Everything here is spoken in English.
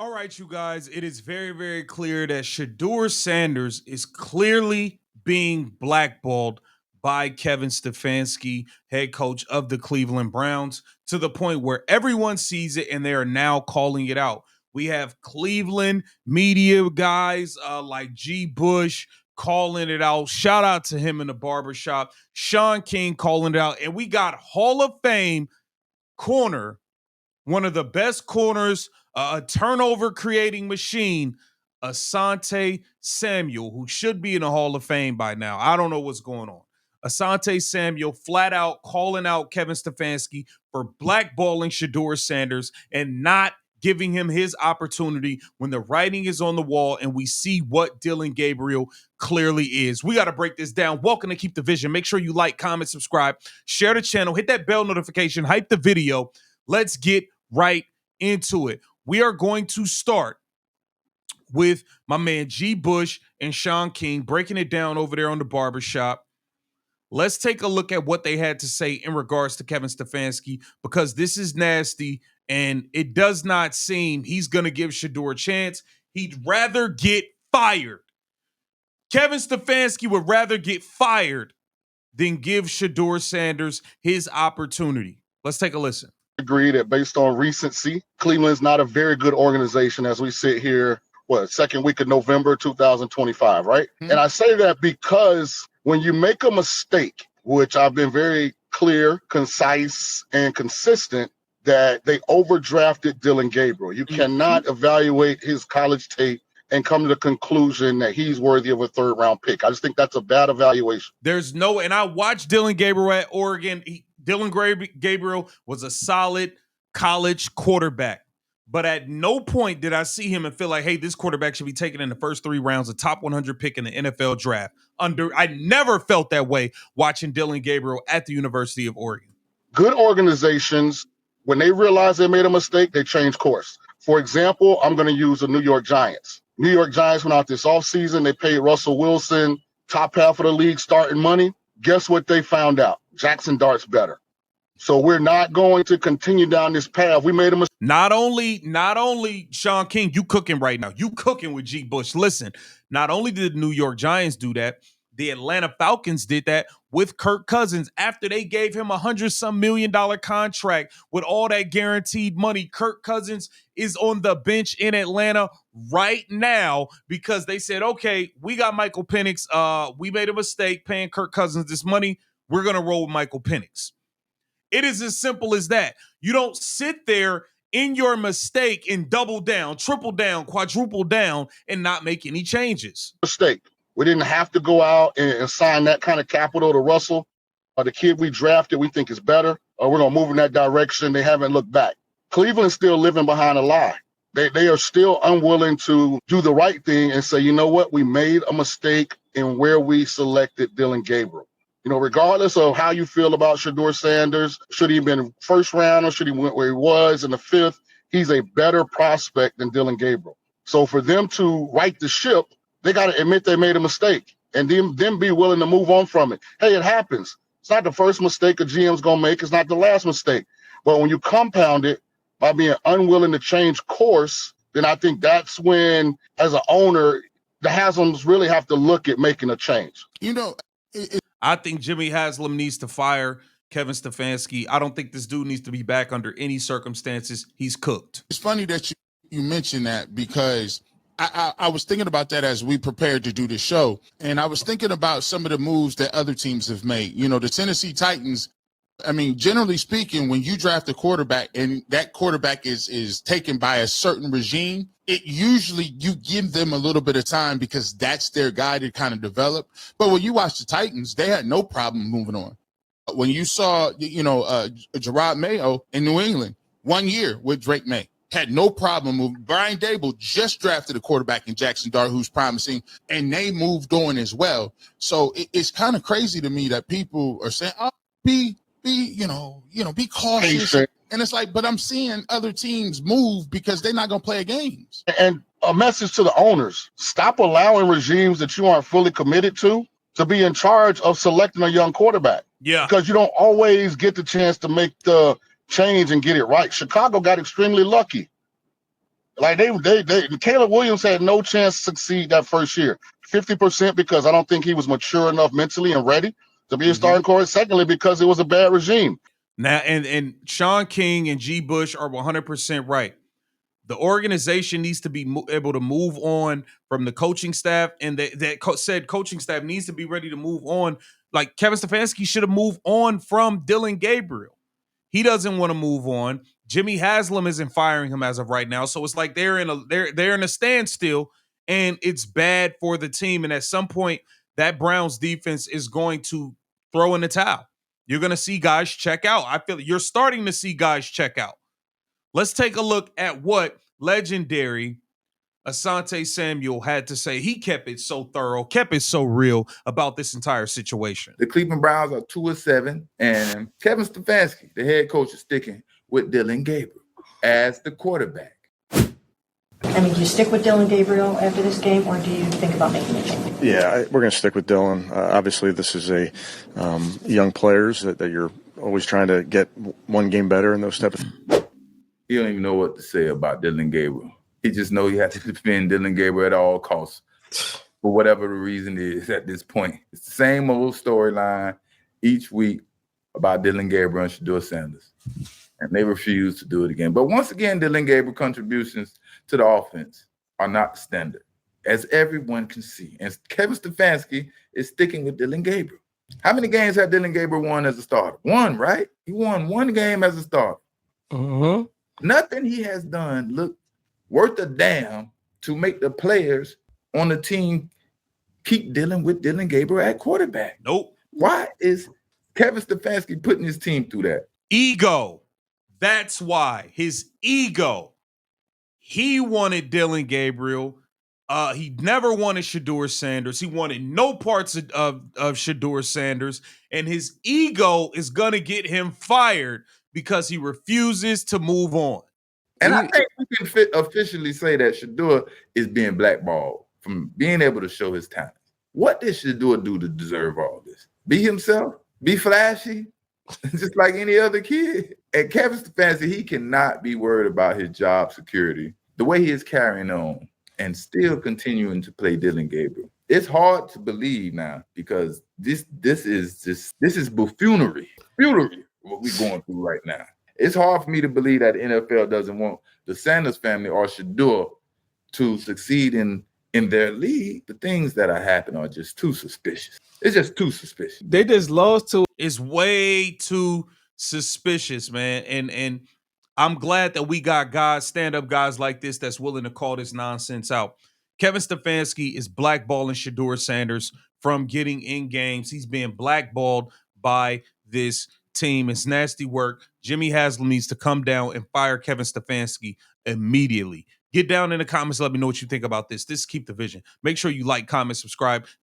All right, you guys, it is very, very clear that Shedeur Sanders is clearly being blackballed by Kevin Stefanski, head coach of the Cleveland Browns, to the point where everyone sees it and they are now calling it out. We have Cleveland media guys like G. Bush calling it out. Shout out to him in the barbershop. Sean King calling it out. And we got Hall of Fame corner, one of the best corners, a turnover creating machine, Asante Samuel, who should be in the Hall of Fame by now. I don't know what's going on. Asante Samuel flat out calling out Kevin Stefanski for blackballing Shedeur Sanders and not giving him his opportunity when the writing is on the wall and we see what Dylan Gabriel clearly is. We got to break this down. Welcome to Keep the Vision. Make sure you like, comment, subscribe, share the channel, hit that bell notification, hype the video. Let's get right into it. We are going to start with my man G. Bush and Sean King breaking it down over there on the barbershop. Let's take a look at what they had to say in regards to Kevin Stefanski, because this is nasty and it does not seem he's going to give Shedeur a chance. He'd rather get fired. Kevin Stefanski would rather get fired than give Shedeur Sanders his opportunity. Let's take a listen. Agree that based on recency, Cleveland's not a very good organization as we sit here, second week of November 2025, right? Mm-hmm. And I say that because when you make a mistake, which I've been very clear, concise, and consistent, that they overdrafted Dylan Gabriel. You cannot evaluate his college tape and come to the conclusion that he's worthy of a third-round pick. I just think that's a bad evaluation. There's no, and I watched Dylan Gabriel at Oregon. Dylan Gabriel was a solid college quarterback, but at no point did I see him and feel like, hey, this quarterback should be taken in the first 3 rounds, a top 100 pick in the NFL draft. I never felt that way watching Dylan Gabriel at the University of Oregon. Good organizations, when they realize they made a mistake, they change course. For example, I'm going to use the New York Giants. New York Giants went out this offseason. They paid Russell Wilson top half of the league starting money. Guess what they found out? Jackson Dart's better. So we're not going to continue down this path. We made a mistake. Not only Sean King, you cooking right now. You cooking with G. Bush. Listen, not only did the New York Giants do that, the Atlanta Falcons did that with Kirk Cousins after they gave him $100-some million contract with all that guaranteed money. Kirk Cousins is on the bench in Atlanta right now because they said, okay, we got Michael Penix. We made a mistake paying Kirk Cousins this money. We're going to roll with Michael Penix. It is as simple as that. You don't sit there in your mistake and double down, triple down, quadruple down, and not make any changes. Mistake. We didn't have to go out and sign that kind of capital to Russell. The kid we drafted, we think is better. We're going to move in that direction. They haven't looked back. Cleveland's still living behind a lie. They are still unwilling to do the right thing and say, you know what, we made a mistake in where we selected Dylan Gabriel. You know, regardless of how you feel about Shedeur Sanders, should he have been first round or should he went where he was in the 5th, he's a better prospect than Dylan Gabriel. So for them to right the ship, they got to admit they made a mistake and then be willing to move on from it. Hey, it happens. It's not the first mistake a GM's going to make. It's not the last mistake. But when you compound it by being unwilling to change course, then I think that's when, as an owner, the Haslams really have to look at making a change. You know, I think Jimmy Haslam needs to fire Kevin Stefanski. I don't think this dude needs to be back under any circumstances. He's cooked. It's funny that you mentioned that because I was thinking about that as we prepared to do the show. And I was thinking about some of the moves that other teams have made. You know, the Tennessee Titans, I mean, generally speaking, when you draft a quarterback and that quarterback is taken by a certain regime, it usually you give them a little bit of time because that's their guy to kind of develop. But when you watch the Titans, they had no problem moving on. When you saw, Gerard Mayo in New England, 1 year with Drake May, had no problem moving. Brian Dable just drafted a quarterback in Jackson Dart who's promising, and they moved on as well. So it's kind of crazy to me that people are saying, "Oh, be cautious." And it's like, but I'm seeing other teams move because they're not going to play games. And a message to the owners: stop allowing regimes that you aren't fully committed to be in charge of selecting a young quarterback. Yeah, because you don't always get the chance to make the change and get it right. Chicago got extremely lucky. Like Caleb Williams had no chance to succeed that first year. 50% because I don't think he was mature enough mentally and ready to be a starting quarterback. Secondly, because it was a bad regime. Now, and Sean King and G. Bush are 100% right. The organization needs to be able to move on from the coaching staff, and said coaching staff needs to be ready to move on. Like Kevin Stefanski should have moved on from Dylan Gabriel. He doesn't want to move on. Jimmy Haslam isn't firing him as of right now, so it's like they're in a standstill, and it's bad for the team. And at some point, that Browns defense is going to throw in the towel. You're going to see guys check out. I feel you're starting to see guys check out. Let's take a look at what legendary Asante Samuel had to say. He kept it so thorough, kept it so real about this entire situation. The Cleveland Browns are 2-7, and Kevin Stefanski, the head coach, is sticking with Dylan Gabriel as the quarterback. I mean, do you stick with Dylan Gabriel after this game, or do you think about making a change? Yeah, we're going to stick with Dylan. Obviously, this is a young players that you're always trying to get one game better and those type of things. He don't even know what to say about Dylan Gabriel. He just knows he has to defend Dylan Gabriel at all costs, for whatever the reason is at this point. It's the same old storyline each week about Dylan Gabriel and Shedeur Sanders, and they refuse to do it again. But once again, Dylan Gabriel contributions to the offense are not standard, as everyone can see. And Kevin Stefanski is sticking with Dylan Gabriel. How many games had Dylan Gabriel won as a starter? One, right? He won one game as a starter. Nothing he has done look worth a damn to make the players on the team keep dealing with Dylan Gabriel at quarterback. Nope. Why is Kevin Stefanski putting his team through that? Ego. That's why. His ego. He wanted Dylan Gabriel. He never wanted Shedeur Sanders. He wanted no parts of Shedeur Sanders. And his ego is going to get him fired because he refuses to move on. And I think we can officially say that Shedeur is being blackballed from being able to show his talent. What did Shedeur do to deserve all this? Be himself? Be flashy? Just like any other kid? And Kevin Stefanski, he cannot be worried about his job security the way he is carrying on and still continuing to play Dylan Gabriel. It's hard to believe now because this is buffoonery. What we're going through right now. It's hard for me to believe that the NFL doesn't want the Sanders family or Shedeur to succeed in their league. The things that are happening are just too suspicious. It's just too suspicious. They just lost to. It's way too suspicious, man. And I'm glad that we got guys, stand-up guys like this that's willing to call this nonsense out. Kevin Stefanski is blackballing Shedeur Sanders from getting in games. He's being blackballed by this team. It's nasty work. Jimmy Haslam needs to come down and fire Kevin Stefanski immediately. Get down in the comments. Let me know what you think about this. This is Keep the Vision. Make sure you like, comment, subscribe.